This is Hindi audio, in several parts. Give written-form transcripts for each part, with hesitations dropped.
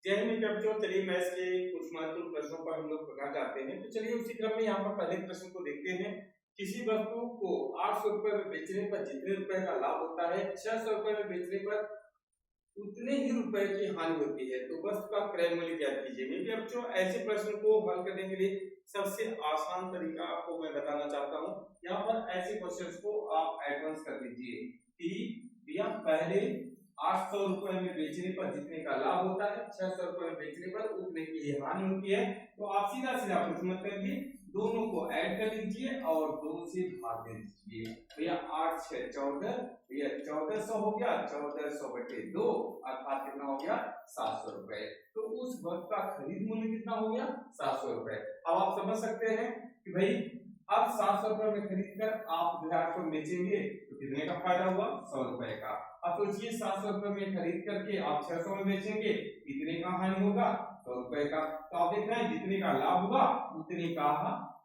जय हिंद बच्चों। चलिए मैथ्स के कुछ महत्वपूर्ण प्रश्नों पर हम लोग पढ़ना चाहते हैं। तो चलिए उसी क्रम में यहाँ पर पहले प्रश्न को देखते हैं। किसी वस्तु को 800 रुपए में बेचने पर जितने रुपए का लाभ होता है, 600 रुपए में बेचने पर उतने ही रुपए की हानि होती है, तो वस्तु का क्रय मूल्य ज्ञात कीजिए। मेरे बच्चों ऐसे प्रश्न को हल करने के लिए सबसे आसान तरीका आपको मैं बताना चाहता हूँ। यहाँ पर ऐसे क्वेश्चंस को आप एडवांस कर दीजिए कि भैया पहले 800 रुपए में बेचने पर जितने का लाभ होता है, 600 रुपए में बेचने पर उतने की हानि होती है। तो आप सीधा सीधा प्रश्न मत करिए, दोनों को ऐड कर लीजिए और 2 से भाग दे दीजिए। भैया 8 6 14, भैया 1400 हो गया, 1400 बटे 2 अर्थात कितना हो गया 700 रुपए। तो उस वक्त का खरीद मूल्य कितना हो गया 700 रुपए। अब आप समझ सकते हैं कि भाई अब 700 रुपए में खरीद कर आप 800 में बेचेंगे तो कितने का फायदा हुआ 100 रुपए का। अब सोचिए 700 रुपए में खरीद करके आप 600 में बेचेंगे, कितने का हानि होगा 100 रुपए का। तो आप देख रहे हैं जितने का लाभ हुआ उतने का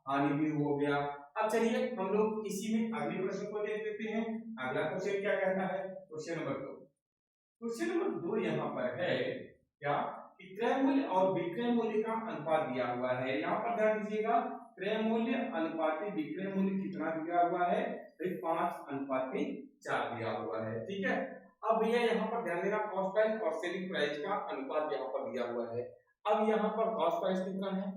हानि भी हो गया। अब चलिए हम लोग इसी में अगले प्रश्न को देख लेते हैं। अगला क्वेश्चन क्या कहता है, क्वेश्चन नंबर 2। क्वेश्चन नंबर 2 यहाँ पर है क्या कि क्रय मूल्य और विक्रय मूल्य का अनुपात दिया हुआ है। यहाँ पर ध्यान दीजिएगा, क्रय मूल्य अनुपात विक्रय मूल्य कितना दिया हुआ है, 5:4 दिया हुआ है। ठीक है। अब भैया यहाँ पर ध्यान देना, कॉस्ट प्राइस और सेलिंग प्राइस का अनुपात यहाँ पर दिया हुआ है। अब यहाँ पर कॉस्ट प्राइस कितना है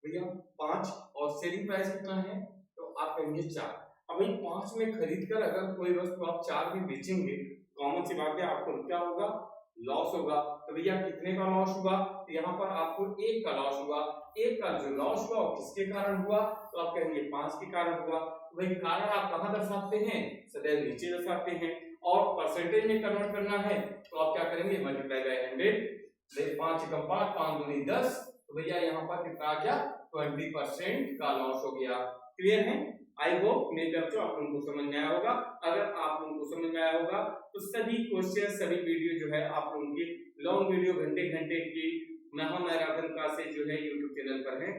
भैया 5 और सेलिंग प्राइस कितना है, तो आप कहेंगे 4। अब भाई 5 में खरीद कर अगर कोई वस्तु आप 4 में बेचेंगे, कॉमन सी बात है आपको क्या होगा लॉस होगा। तो भैया कितने का लॉस हुआ, तो यहाँ पर आपको 1 का लॉस हुआ। 1 का जो लॉस हुआ वो किसके कारण हुआ, तो आप कहेंगे 5 के कारण हुआ। तो भाई कारण आप कहाँ दर्शाते हैं, सदैव नीचे दर्शाते हैं। और परसेंटेज में कन्वर्ट करना है तो आप क्या करेंगे मल्टीप्लाई बाय 100। 5 का 5, 5 दूनी 10, तो भैया यहाँ पर कितना आ गया 20% का लॉस हो गया। क्लियर है। आई होप मेरे बच्चों आप लोगों को समझ में आया होगा। अगर आप लोगों को समझ में आया होगा तो सभी क्वेश्चन सभी वीडियो जो है आप लोगों की लॉन्ग वीडियो घंटे घंटे की महामैराथन का से जो है यूट्यूब चैनल पर है,